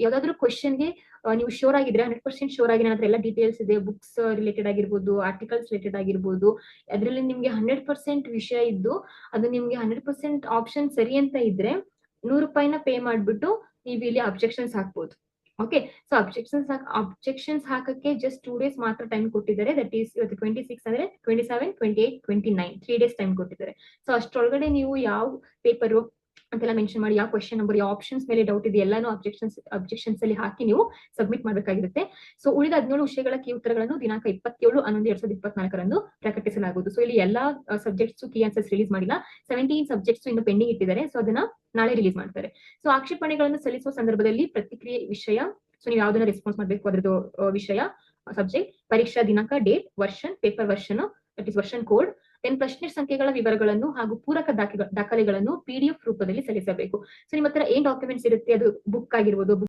ಯಾವ್ದಾದ್ರು ಕ್ವಶನ್ಗೆ ನೀವು ಶೋರ್ ಆಗಿದ್ರೆ 100% ಶೋರ್ ಆಗಿ ನನ್ನ ಹತ್ರ ಎಲ್ಲ ಡೀಟೇಲ್ಸ್ ಇದೆ, ಬುಕ್ಸ್ ರಿಲೇಟೆಡ್ ಆಗಿರ್ಬೋದು, ಆರ್ಟಿಕಲ್ಸ್ ರಿಲೇಟೆಡ್ ಆಗಿರ್ಬೋದು, ಅದರಲ್ಲಿ ನಿಮ್ಗೆ 100% ವಿಷಯ ಇದ್ದು ಅದು ನಿಮ್ಗೆ 100% ಆಪ್ಷನ್ ಸರಿ ಅಂತ ಇದ್ರೆ ₹100 ಪೇ ಮಾಡ್ಬಿಟ್ಟು ನೀವು ಇಲ್ಲಿ ಅಬ್ಜೆಕ್ಷನ್ಸ್ ಹಾಕ್ಬೋದು. ಓಕೆ, ಸೊ ಅಬ್ಜೆಕ್ಷನ್ಸ್ ಹಾಕಕ್ಕೆ ಜಸ್ಟ್ 2 ಡೇಸ್ ಮಾತ್ರ ಟೈಮ್ ಕೊಟ್ಟಿದ್ದಾರೆ. ದಟ್ ಈಸ್ ಇವತ್ತು 26 ಅಂದ್ರೆ 27, 28, 29 3 ಡೇಸ್ ಟೈಮ್ ಕೊಟ್ಟಿದ್ದಾರೆ. ಸೊ ಅಷ್ಟರೊಳಗಡೆ ನೀವು ಯಾವ ಪೇಪರ್ ಅಂತೆಲ್ಲ ಮೆನ್ಷನ್ ಮಾಡಿ, ಯಾವ ಕ್ವಶನ್ ನಂಬರ್, ಯಾವ ಆಪ್ಷನ್ಸ್ ಮೇಲೆ ಡೌಟ್ ಇದೆ ಎಲ್ಲಾನು ಅಬ್ಜೆಕ್ಷನ್ಸ್ ಅಲ್ಲಿ ಹಾಕಿ ನೀವು ಸಬ್ಮಿಟ್ ಮಾಡಬೇಕಾಗಿರುತ್ತೆ. ಸೊ ಉಳಿದ 17 ವಿಷಯಗಳ ಕೀ ಉತ್ತರಗಳನ್ನು ದಿನಾಂಕ 27/11/2024 ಪ್ರಕಟಿಸಲಾಗುವುದು. ಸೊ ಇಲ್ಲಿ ಎಲ್ಲಾ ಸಬ್ಜೆಕ್ಟ್ಸ್ ಕೀ ಆನ್ಸರ್ಸ್ ರಿಲೀಸ್ ಮಾಡಿಲ್ಲ. 17 ಸಬ್ಜೆಕ್ಟ್ಸ್ ಇನ್ನು ಪೆಂಡಿಂಗ್ ಇಟ್ಟಿದ್ದಾರೆ. ಸೊ ಅದನ್ನ ನಾಳೆ ರಿಲೀಸ್ ಮಾಡ್ತಾರೆ. ಸೊ ಆಕ್ಷೇಪಣೆಗಳನ್ನು ಸಲ್ಲಿಸುವ ಸಂದರ್ಭದಲ್ಲಿ ಪ್ರತಿಕ್ರಿಯೆ ವಿಷಯ, ಸೊ ನೀವು ಯಾವ್ದನ್ನ ರೆಸ್ಪಾನ್ಸ್ ಮಾಡಬೇಕು ಅದರದ್ದು ವಿಷಯ, ಸಬ್ಜೆಕ್ಟ್, ಪರೀಕ್ಷಾ ದಿನಾಂಕ, date, version, paper version, that is version code, then ಪ್ರಶ್ನೆ ಸಂಖ್ಯೆಗಳ ವಿವರಗಳನ್ನು ಹಾಗೂ ಪೂರಕ ದಾಖಲೆಗಳನ್ನು PDF ರೂಪದಲ್ಲಿ ಸಲ್ಲಿಸಬೇಕು. ಸೊ ನಿಮ್ಮ ಹತ್ರ ಏನ್ ಡಾಕ್ಯುಮೆಂಟ್ಸ್ ಇರುತ್ತೆ, ಅದು ಬುಕ್ ಆಗಿರ್ಬೋದು,